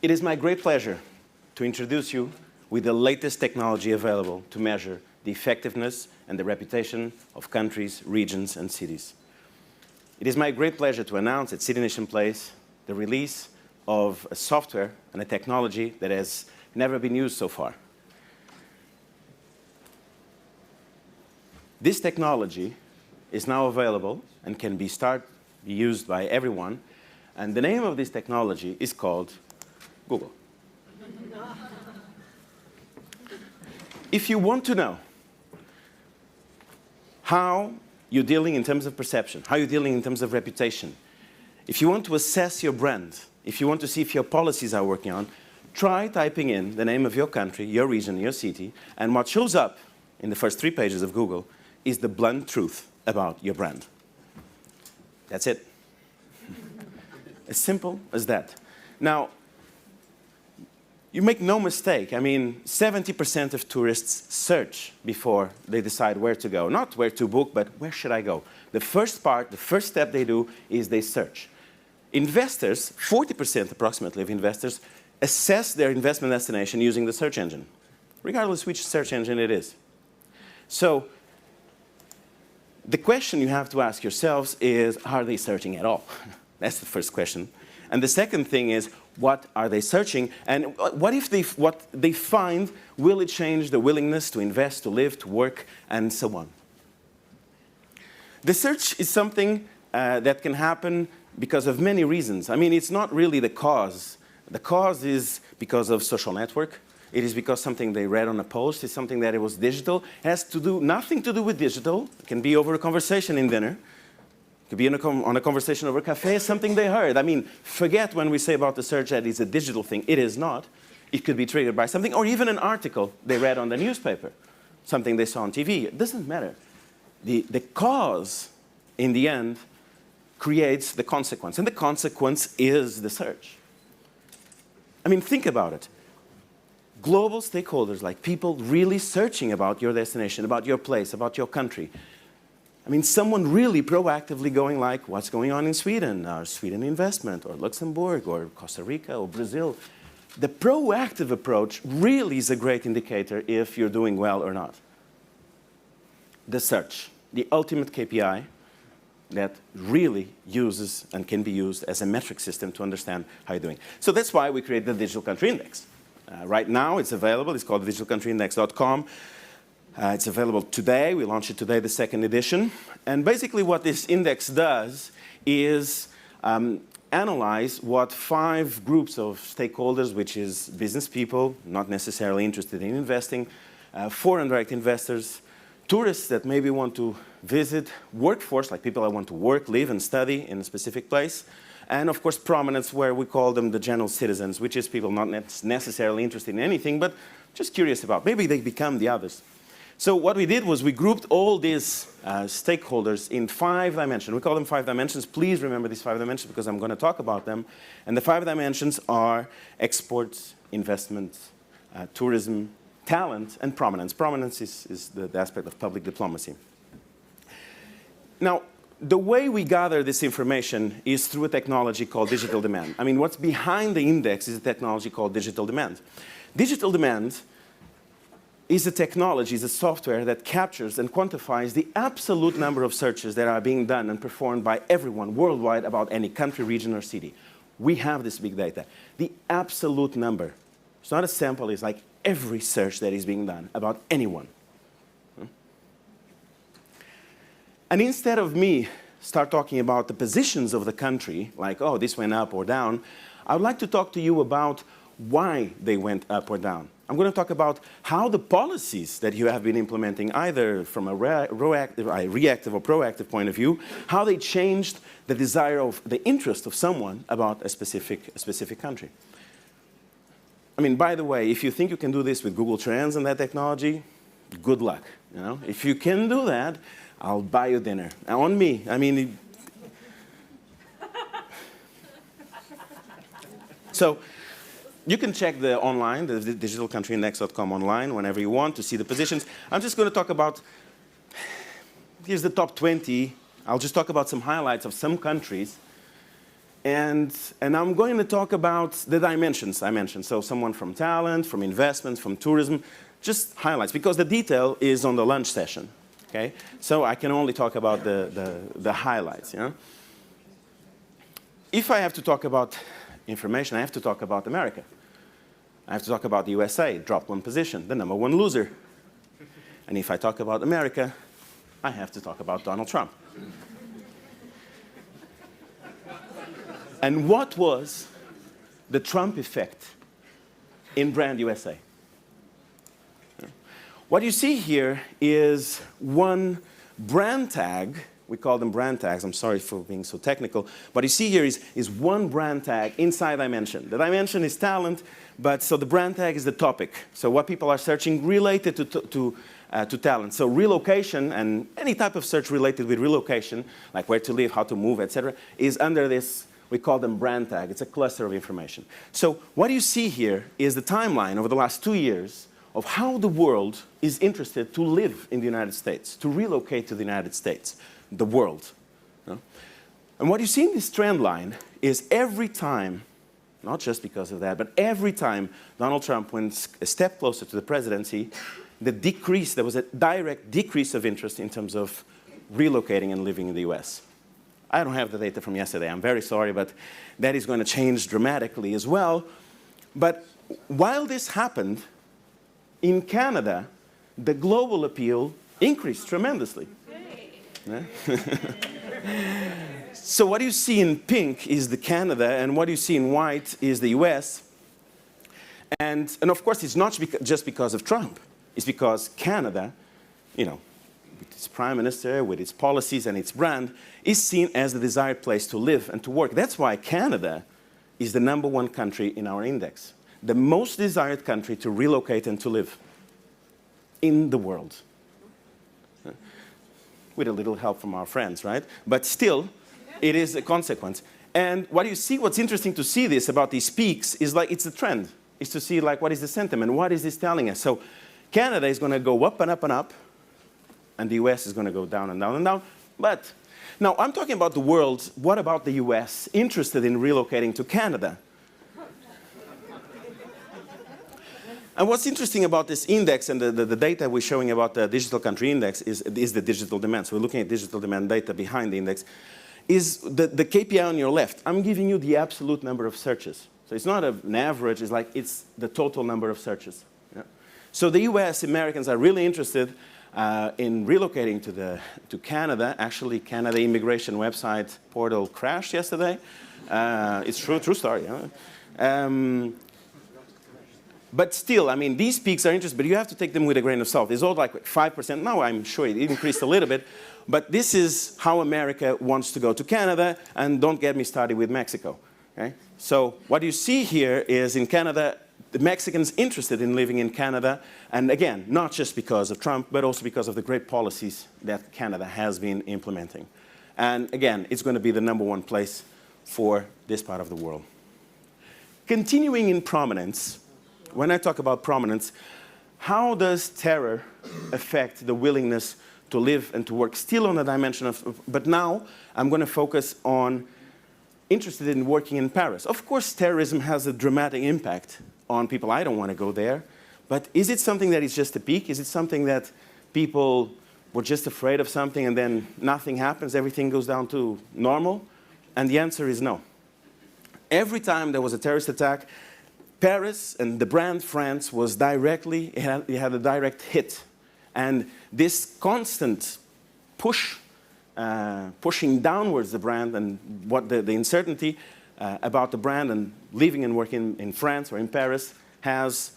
It is my great pleasure to introduce you with the latest technology available to measure the effectiveness and the reputation of countries, regions, and cities. It is my great pleasure to announce at City Nation Place the release of a software and a technology that has never been used so far. This technology is now available and can be used by everyone, and the name of this technology is called Google. If you want to know how you're dealing in terms of perception, how you're dealing in terms of reputation, if you want to assess your brand, if you want to see if your policies are working on, try typing in the name of your country, your region, your city, and what shows up in the first 3 pages of Google is the blunt truth about your brand. That's it. As simple as that. Now, you make no mistake. I mean, 70% of tourists search before they decide where to go. Not where to book, but where should I go? The first step they do is they search. Investors, 40% approximately of investors, assess their investment destination using the search engine, regardless which search engine it is. So, the question you have to ask yourselves is, are they searching at all? That's the first question. And the second thing is, what are they searching? And what if what they find, will it change the willingness to invest, to live, to work, and so on? The search is something that can happen because of many reasons. I mean, it's not really the cause. The cause is because of social network. It is because something they read on a post. It's something that it was digital. It has nothing to do with digital. It can be over a conversation in dinner. It could be on a conversation over cafe, something they heard. I mean, forget when we say about the search that it's a digital thing. It is not. It could be triggered by something, or even an article they read on the newspaper, something they saw on TV. It doesn't matter. The cause, in the end, creates the consequence, and the consequence is the search. I mean, think about it. Global stakeholders, like people really searching about your destination, about your place, about your country. I mean, someone really proactively going like, what's going on in Sweden, or Sweden investment, or Luxembourg, or Costa Rica, or Brazil. The proactive approach really is a great indicator if you're doing well or not. The search, the ultimate KPI that really uses and can be used as a metric system to understand how you're doing. So that's why we created the Digital Country Index. Right now, it's available. It's called digitalcountryindex.com. It's available today. We launched it today, the 2nd edition. And basically what this index does is analyze what 5 groups of stakeholders, which is business people, not necessarily interested in investing, foreign direct investors, tourists that maybe want to visit, workforce, like people that want to work, live, and study in a specific place, and of course prominence, where we call them the general citizens, which is people not necessarily interested in anything, but just curious about. Maybe they become the others. So what we did was we grouped all these stakeholders in 5 dimensions. We call them 5 dimensions. Please remember these 5 dimensions because I'm going to talk about them. And the 5 dimensions are exports, investments, tourism, talent, and prominence. Prominence is the aspect of public diplomacy. Now, the way we gather this information is through a technology called digital demand. I mean, what's behind the index is a technology called digital demand. Digital demand is a technology, is a software that captures and quantifies the absolute number of searches that are being done and performed by everyone worldwide about any country, region, or city. We have this big data. The absolute number. It's not a sample, it's like every search that is being done about anyone. And instead of me start talking about the positions of the country, like, oh, this went up or down, I would like to talk to you about why they went up or down. I'm going to talk about how the policies that you have been implementing, either from a reactive or proactive point of view, how they changed the desire of the interest of someone about a specific country. I mean, by the way, if you think you can do this with Google Trends and that technology, good luck. You know? If you can do that, I'll buy you dinner. On me. I mean, so you can check the online, the digitalcountryindex.com online, whenever you want to see the positions. I'm just going to talk about, here's the top 20. I'll just talk about some highlights of some countries. And I'm going to talk about the dimensions I mentioned. So someone from talent, from investment, from tourism, just highlights, because the detail is on the lunch session. Okay? So I can only talk about the highlights. You know? If I have to talk about information, I have to talk about America. I have to talk about the USA, dropped one position, the #1 loser. And if I talk about America, I have to talk about Donald Trump. And what was the Trump effect in brand USA? What you see here is one brand tag. We call them brand tags. I'm sorry for being so technical. What you see here is one brand tag inside dimension. The dimension is talent, but so the brand tag is the topic. So what people are searching related to talent. So relocation and any type of search related with relocation, like where to live, how to move, etc., is under this. We call them brand tag. It's a cluster of information. So what you see here is the timeline over the last 2 years of how the world is interested to live in the United States, to relocate to the United States, the world. You know? And what you see in this trend line is every time, not just because of that, but every time Donald Trump went a step closer to the presidency, there was a direct decrease of interest in terms of relocating and living in the US. I don't have the data from yesterday, I'm very sorry, but that is going to change dramatically as well. But while this happened, in Canada, the global appeal increased tremendously. Yeah? So what you see in pink is the Canada, and what you see in white is the US. And of course, it's not just because of Trump. It's because Canada, you know, with its prime minister, with its policies and its brand, is seen as the desired place to live and to work. That's why Canada is the #1 country in our index, the most desired country to relocate and to live in the world. With a little help from our friends, right? But still, it is a consequence. And what's interesting to see this about these peaks is like it's a trend. It's to see like what is the sentiment, what is this telling us? So Canada is going to go up and up and up, and the US is going to go down and down and down. But now I'm talking about the world. What about the US interested in relocating to Canada? And what's interesting about this index and the data we're showing about the digital country index is the digital demand. So we're looking at digital demand data behind the index. Is the KPI on your left. I'm giving you the absolute number of searches. So it's not an average, it's the total number of searches. Yeah? So the US Americans are really interested in relocating to Canada. Actually, Canada immigration website portal crashed yesterday. It's true story. Huh? But still, I mean, these peaks are interesting, but you have to take them with a grain of salt. It's all like 5%. Now I'm sure it increased a little bit. But this is how America wants to go to Canada, and don't get me started with Mexico. Okay? So what you see here is in Canada, the Mexicans interested in living in Canada, and again, not just because of Trump, but also because of the great policies that Canada has been implementing. And again, it's going to be the #1 place for this part of the world. Continuing in prominence, when I talk about prominence, how does terror affect the willingness to live and to work? Still on the dimension of, but now I'm going to focus on interested in working in Paris. Of course, terrorism has a dramatic impact on people. I don't want to go there. But is it something that is just a peak? Is it something that people were just afraid of something and then nothing happens, everything goes down to normal? And the answer is no. Every time there was a terrorist attack, Paris and the brand France was directly, it had a direct hit. And this constant pushing downwards the brand and what the uncertainty about the brand and living and working in France or in Paris has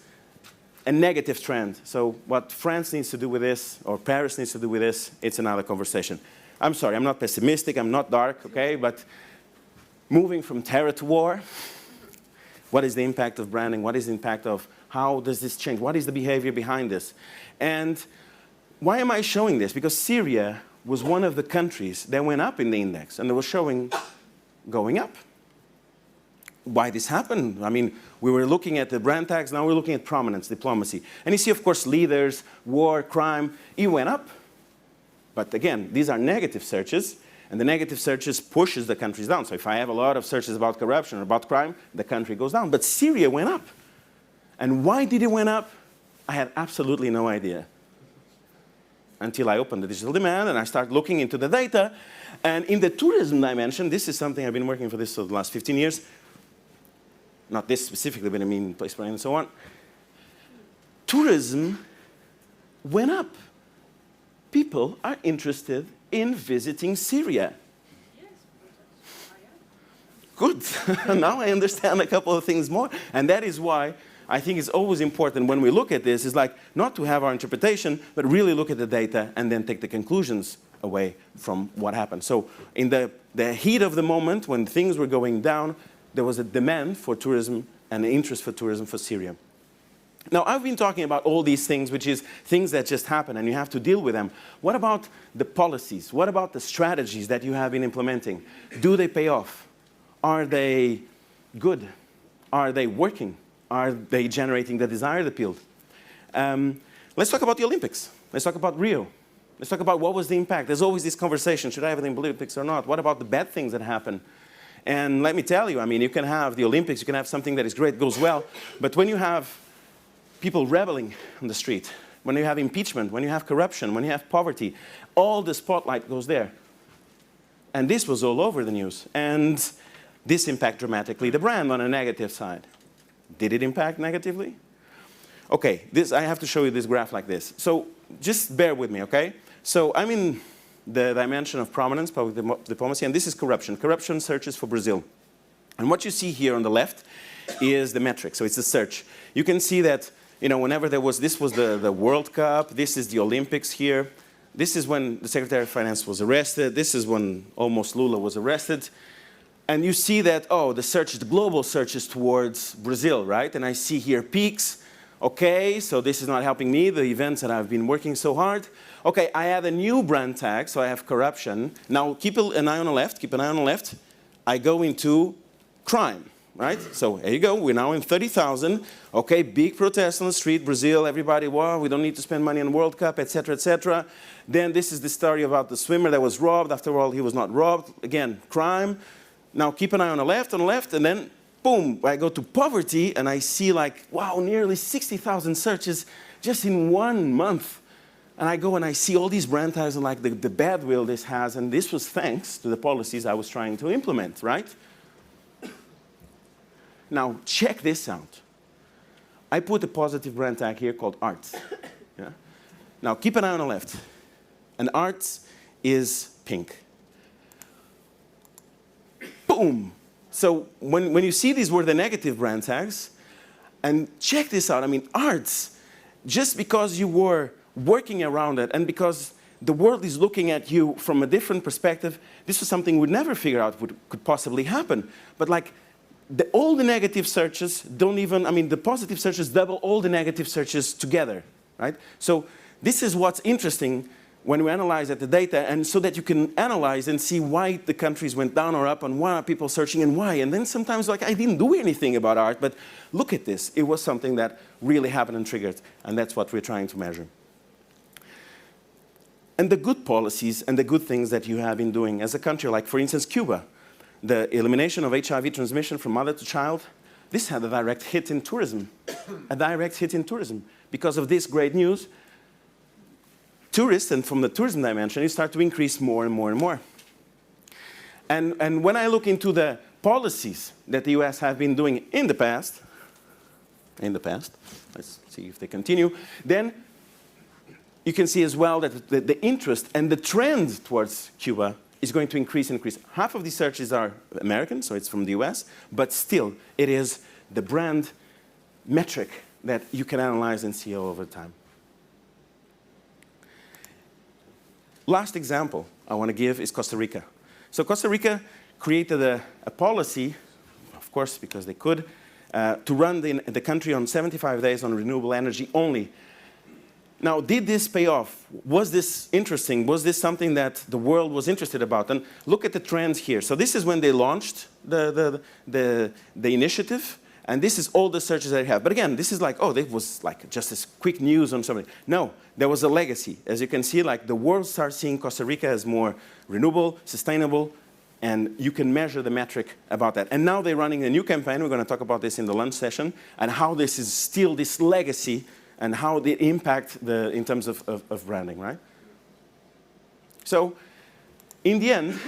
a negative trend. So what France needs to do with this, or Paris needs to do with this, it's another conversation. I'm sorry, I'm not pessimistic, I'm not dark, okay? But moving from terror to war, what is the impact of branding? What is the impact of how does this change? What is the behavior behind this? And why am I showing this? Because Syria was one of the countries that went up in the index, and they were showing going up. Why this happened? I mean, we were looking at the brand tags, now we're looking at prominence, diplomacy. And you see, of course, leaders, war, crime, it went up. But again, these are negative searches. And the negative searches pushes the countries down. So if I have a lot of searches about corruption or about crime, the country goes down. But Syria went up. And why did it went up? I had absolutely no idea. Until I opened the digital demand and I started looking into the data. And in the tourism dimension, this is something I've been working for this for the last 15 years. Not this specifically, but I mean place planning and so on. Tourism went up. People are interested in visiting Syria. Good. Now I understand a couple of things more. And that is why I think it's always important when we look at this, is like not to have our interpretation, but really look at the data and then take the conclusions away from what happened. So in the heat of the moment, when things were going down, there was a demand for tourism and an interest for tourism for Syria. Now, I've been talking about all these things, which is things that just happen and you have to deal with them. What about the policies? What about the strategies that you have been implementing? Do they pay off? Are they good? Are they working? Are they generating the desired appeal? Let's talk about the Olympics. Let's talk about Rio. Let's talk about what was the impact. There's always this conversation, should I have the Olympics or not? What about the bad things that happen? And let me tell you, I mean, you can have the Olympics, you can have something that is great, goes well, but when you have people rebelling on the street, when you have impeachment, when you have corruption, when you have poverty, all the spotlight goes there. And this was all over the news. And this impacted dramatically the brand on a negative side. Did it impact negatively? Okay, I have to show you this graph like this. So just bear with me, okay? So I'm in the dimension of prominence, public diplomacy, and this is corruption. Corruption searches for Brazil. And what you see here on the left is the metric, so it's a search. You can see that, you know, whenever there was, this was the World Cup, this is the Olympics here, this is when the Secretary of Finance was arrested, this is when almost Lula was arrested, and you see that, oh, the search, the global search is towards Brazil, right? And I see here peaks. Okay, so this is not helping me, the events that I've been working so hard. Okay, I add a new brand tag, so I have corruption. Now keep an eye on the left, keep an eye on the left. I go into crime, right? So here you go, we're now in 30,000. Okay, big protests on the street, Brazil, everybody, wow, we don't need to spend money on the World Cup, etc., etc. Then this is the story about the swimmer that was robbed. After all, he was not robbed. Again, crime. Now keep an eye on the left, and then boom, I go to poverty and I see like, wow, nearly 60,000 searches just in 1 month. And I go and I see all these brand tags and like the bad will this has, and this was thanks to the policies I was trying to implement, right? Now, check this out. I put a positive brand tag here called arts. Yeah? Now, keep an eye on the left. And arts is pink. Boom. So when you see these were the negative brand tags, and check this out, I mean, arts, just because you were working around it and because the world is looking at you from a different perspective, this was something we'd never figure out could possibly happen. But like, all the negative searches don't even, I mean, the positive searches double all the negative searches together, right? So this is what's interesting when we analyze the data, and so that you can analyze and see why the countries went down or up, and why are people searching and why. And then sometimes, like, I didn't do anything about art, but look at this. It was something that really happened and triggered, and that's what we're trying to measure. And the good policies and the good things that you have been doing as a country, like, for instance, Cuba, the elimination of HIV transmission from mother to child, this had a direct hit in tourism, a direct hit in tourism. Because of this great news, tourists, and from the tourism dimension, you start to increase more and more and more. And when I look into the policies that the US have been doing in the past, let's see if they continue, then you can see as well that the interest and the trend towards Cuba is going to increase and increase. Half of these searches are American, so it's from the US, but still, it is the brand metric that you can analyze and see all over time. Last example I want to give is Costa Rica. So Costa Rica created a policy, of course, because they could, to run the country on 75 days on renewable energy only. Now, did this pay off? Was this interesting? Was this something that the world was interested about? And look at the trends here. So this is when they launched the initiative. And this is all the searches that I have. But again, this is like, oh, this was like just this quick news on something. No, there was a legacy. As you can see, like the world starts seeing Costa Rica as more renewable, sustainable, and you can measure the metric about that. And now they're running a new campaign. We're going to talk about this in the lunch session, and how this is still this legacy and how they impact in terms of branding, right? So in the end,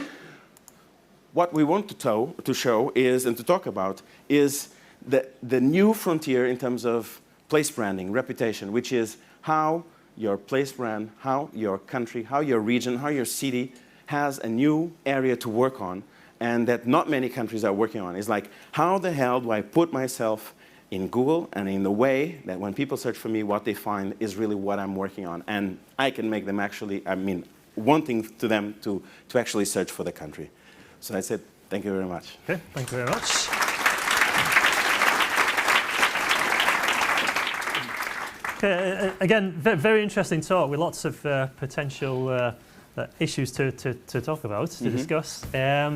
what we want to show is, and to talk about, is the new frontier in terms of place branding, reputation, which is how your place brand, how your country, how your region, how your city has a new area to work on, and that not many countries are working on. It's like, how the hell do I put myself in Google and in the way that when people search for me, what they find is really what I'm working on. And I can make them actually, wanting to them to actually search for the country. So I said, thank you very much. Okay, thank you very much. Okay, again, very interesting talk with lots of potential issues to talk about, to discuss.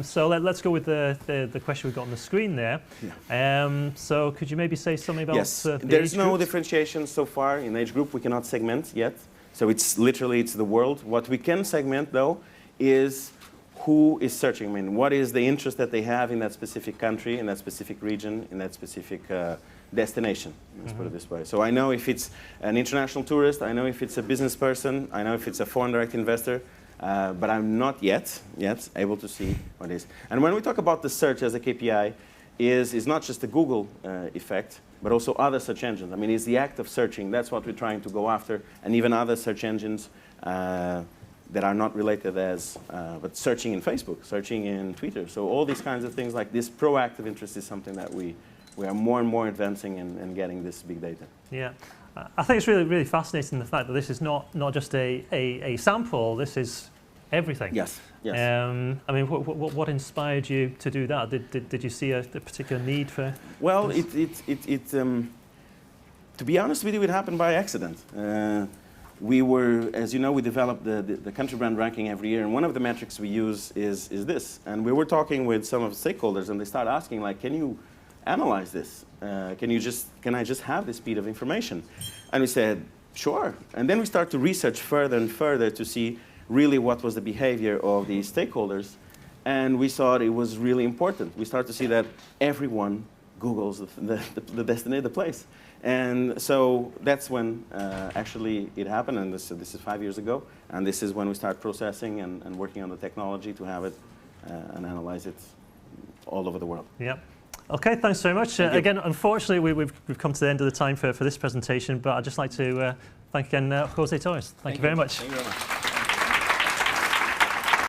So let's go with the question we've got on the screen there. Yeah. So could you maybe say something about the there's age no groups? differentiation so far in age group. We cannot segment yet. So it's literally, it's the world. What we can segment, though, is who is searching. I mean, what is the interest that they have in that specific country, in that specific region, in that specific destination, let's put it this way. So I know if it's an international tourist, I know if it's a business person, I know if it's a foreign direct investor, but I'm not yet able to see what it is. And when we talk about the search as a KPI, is not just the Google effect, but also other search engines. I mean, it's the act of searching. That's what we're trying to go after, and even other search engines that are not related as, but searching in Facebook, searching in Twitter. So all these kinds of things, like this proactive interest, is something that we are more and more advancing and getting this big data. Yeah. I think it's really fascinating, the fact that this is not just a sample, this is everything. Yes. Yes. I mean, what inspired you to do that? Did you see a particular need for? Well, to be honest with you, it happened by accident. We were, as you know, we develop the country brand ranking every year, and one of the metrics we use is this. And we were talking with some of the stakeholders, and they started asking, like, can you analyze this? Can I just have this speed of information? And we said, sure. And then we start to research further and further to see really what was the behavior of the stakeholders. And we thought it was really important. We start to see that everyone Googles the destination, the place. And so that's when actually it happened, and this is 5 years ago. And this is when we start processing and working on the technology to have it and analyze it all over the world. Yep. Okay, thanks very much. Again, unfortunately, we've come to the end of the time for this presentation, but I'd just like to thank again Jose Torres. Thank you very much. Thank you very much.